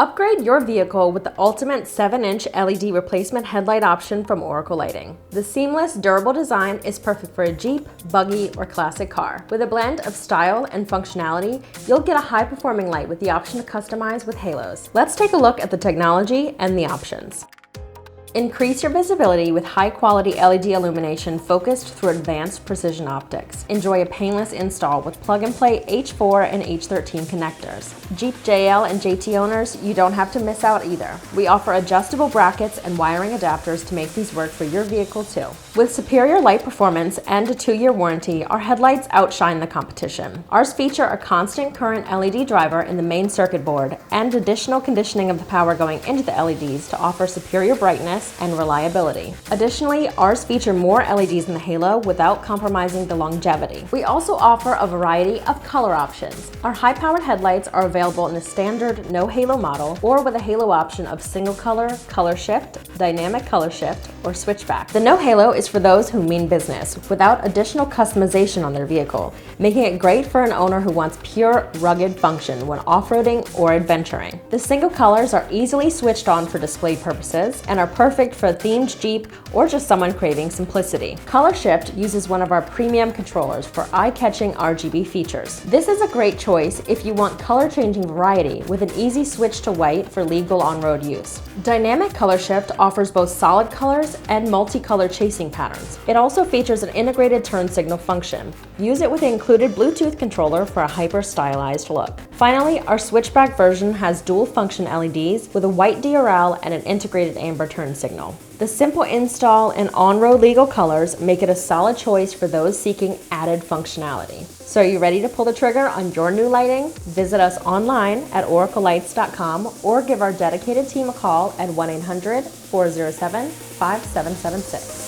Upgrade your vehicle with the ultimate 7-inch LED replacement headlight option from Oracle Lighting. The seamless, durable design is perfect for a Jeep, buggy, or classic car. With a blend of style and functionality, you'll get a high-performing light with the option to customize with halos. Let's take a look at the technology and the options. Increase your visibility with high-quality LED illumination focused through advanced precision optics. Enjoy a painless install with plug-and-play H4 and H13 connectors. Jeep JL and JT owners, you don't have to miss out either. We offer adjustable brackets and wiring adapters to make these work for your vehicle too. With superior light performance and a 2-year warranty, our headlights outshine the competition. Ours feature a constant current LED driver in the main circuit board and additional conditioning of the power going into the LEDs to offer superior brightness and reliability. Additionally, ours feature more LEDs in the halo without compromising the longevity. We also offer a variety of color options. Our high-powered headlights are available in the standard no halo model or with a halo option of single color, ColorSHIFT, dynamic ColorSHIFT, or Switchback. The no halo is for those who mean business without additional customization on their vehicle, making it great for an owner who wants pure, rugged function when off-roading or adventuring. The single colors are easily switched on for display purposes and are perfect for a themed Jeep or just someone craving simplicity. ColorSHIFT uses one of our premium controllers for eye-catching RGB features. This is a great choice if you want color-changing variety with an easy switch to white for legal on-road use. Dynamic ColorSHIFT offers both solid colors and multicolor chasing patterns. It also features an integrated turn signal function. Use it with the included Bluetooth controller for a hyper-stylized look. Finally, our Switchback version has dual-function LEDs with a white DRL and an integrated amber turn signal. The simple install and on-road legal colors make it a solid choice for those seeking added functionality. So are you ready to pull the trigger on your new lighting? Visit us online at oraclelights.com or give our dedicated team a call at 1-800-407-5776.